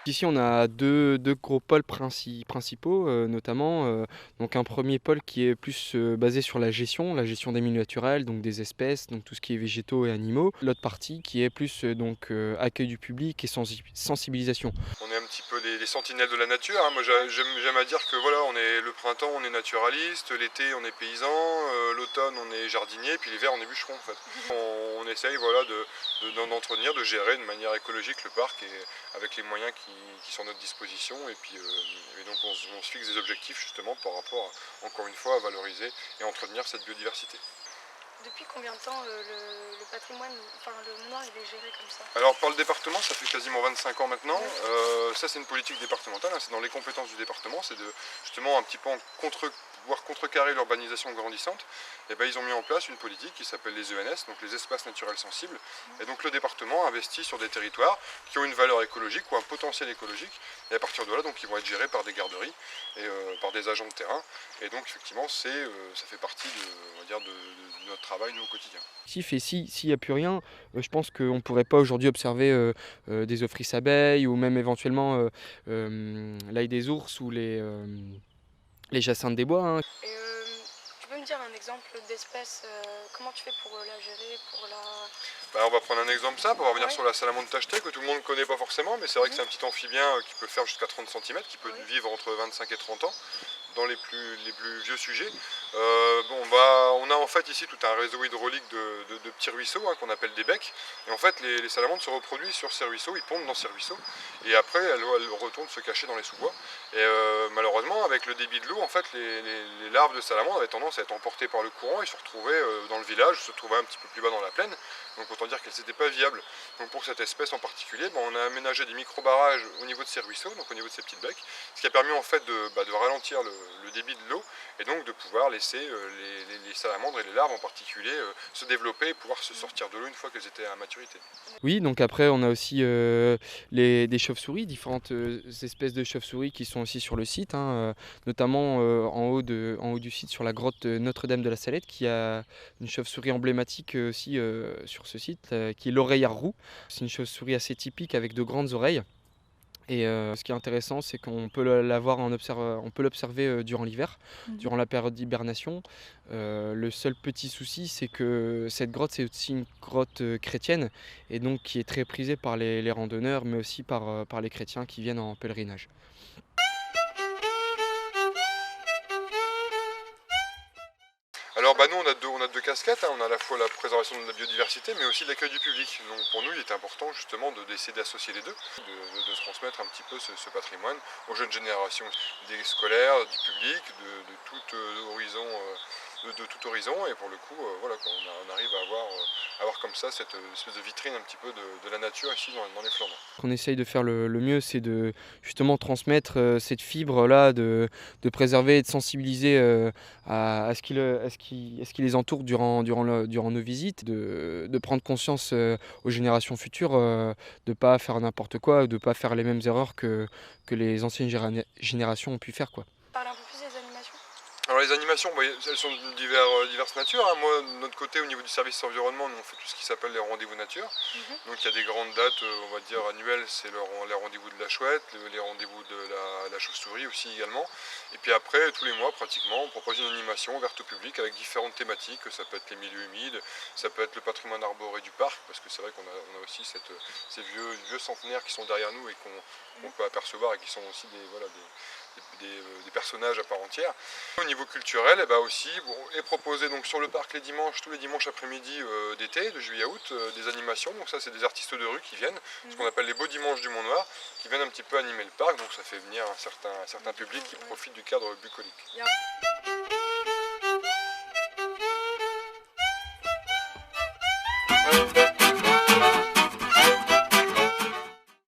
Ici, on a deux gros pôles principaux, notamment. Donc un premier pôle qui est plus basé sur la gestion des milieux naturels, donc des espèces, donc tout ce qui est végétaux et animaux. L'autre partie qui est plus accueil du public et sensibilisation. On est un petit peu les sentinelles de la nature, hein. Moi j'aime à dire que voilà, on est le printemps on est naturaliste, l'été on est paysan, l'automne on est jardinier, puis l'hiver on est bûcheron en fait. On essaye voilà, d'entretenir, de gérer de manière écologique le parc et avec les moyens qui sont à notre disposition et donc on se fixe des objectifs justement par rapport encore une fois à valoriser et entretenir cette biodiversité. Depuis combien de temps le patrimoine, enfin le manoir, il est géré comme ça? Alors par le département, ça fait quasiment 25 ans maintenant. Ça c'est une politique départementale, hein, c'est dans les compétences du département, c'est de justement un petit peu voire contrecarrer l'urbanisation grandissante. Et ben, ils ont mis en place une politique qui s'appelle les ENS, donc les espaces naturels sensibles. Et donc le département investit sur des territoires qui ont une valeur écologique ou un potentiel écologique. Et à partir de là, donc, ils vont être gérés par des garderies et par des agents de terrain. Et donc effectivement, ça fait partie on va dire, de notre travail nous, au quotidien. Et s'il n'y a plus rien, je pense qu'on ne pourrait pas aujourd'hui observer des ophrys abeilles ou même éventuellement l'ail des ours ou les jacinthes des bois, hein. Et tu peux me dire un exemple d'espèce, comment tu fais pour la gérer, pour la... Bah, on va prendre un exemple simple, on va revenir Ouais. sur la salamandre tacheté que tout le monde ne connaît pas forcément, mais c'est vrai que c'est un petit amphibien qui peut faire jusqu'à 30 cm, qui peut vivre entre 25 et 30 ans dans les plus vieux sujets. On a en fait ici tout un réseau hydraulique de petits ruisseaux hein, qu'on appelle des becs. Et en fait les salamandres se reproduisent sur ces ruisseaux, ils pondent dans ces ruisseaux et après elles retournent se cacher dans les sous-bois. Et malheureusement avec le débit de l'eau, en fait les larves de salamandres avaient tendance à être emportées par le courant et se retrouvaient dans le village, se trouvaient un petit peu plus bas dans la plaine. Donc autant dire qu'elles n'étaient pas viables. Donc pour cette espèce en particulier, on a aménagé des micro-barrages au niveau de ces ruisseaux, donc au niveau de ces petites becs, ce qui a permis en fait de ralentir le débit de l'eau et donc de pouvoir laisser les salamandres et les larves en particulier se développer et pouvoir se sortir de l'eau une fois qu'elles étaient à maturité. Oui, donc après on a aussi des chauves-souris, différentes espèces de chauves-souris qui sont aussi sur le site, hein, notamment en haut du site sur la grotte Notre-Dame de la Salette, qui a une chauve-souris emblématique aussi sur ce site, qui est l'oreillard roux. C'est une chauve-souris assez typique avec de grandes oreilles. Et ce qui est intéressant, c'est qu'on peut on peut l'observer durant l'hiver, durant la période d'hibernation. Le seul petit souci, c'est que cette grotte, c'est aussi une grotte chrétienne, et donc qui est très prisée par les randonneurs, mais aussi par les chrétiens qui viennent en pèlerinage. Alors nous on a deux casquettes, hein. On a à la fois la préservation de la biodiversité mais aussi l'accueil du public. Donc pour nous il est important justement d'essayer d'associer les deux, de transmettre un petit peu ce patrimoine aux jeunes générations, des scolaires, du public, de tout horizon. De tout horizon et pour le coup voilà, on arrive à avoir comme ça cette espèce de vitrine un petit peu de la nature ici dans les Flandres. Ce qu'on essaye de faire le mieux, c'est de justement transmettre cette fibre-là, de préserver et de sensibiliser à ce qui les entoure durant nos visites, de prendre conscience aux générations futures de ne pas faire n'importe quoi, de ne pas faire les mêmes erreurs que les anciennes générations ont pu faire, quoi. Parle un peu plus des animations. Alors les animations, elles sont de diverses natures, hein. Moi, de notre côté, au niveau du service environnement, nous on fait tout ce qui s'appelle les rendez-vous nature. Donc il y a des grandes dates, on va dire annuelles, c'est les rendez-vous de la chouette, les rendez-vous de la chauve-souris aussi également. Et puis après, tous les mois pratiquement, on propose une animation ouverte au public avec différentes thématiques. Ça peut être les milieux humides, ça peut être le patrimoine arboré du parc, parce que c'est vrai qu'on a aussi ces vieux centenaires qui sont derrière nous et qu'on peut apercevoir et qui sont aussi des personnages à part entière. Au niveau culturel, aussi, est proposé donc sur le parc tous les dimanches après-midi d'été, de juillet à août, des animations. Donc ça, c'est des artistes de rue qui viennent, ce qu'on appelle les beaux dimanches du Mont-Noir, qui viennent un petit peu animer le parc. Donc ça fait venir un certain public qui profite du cadre bucolique.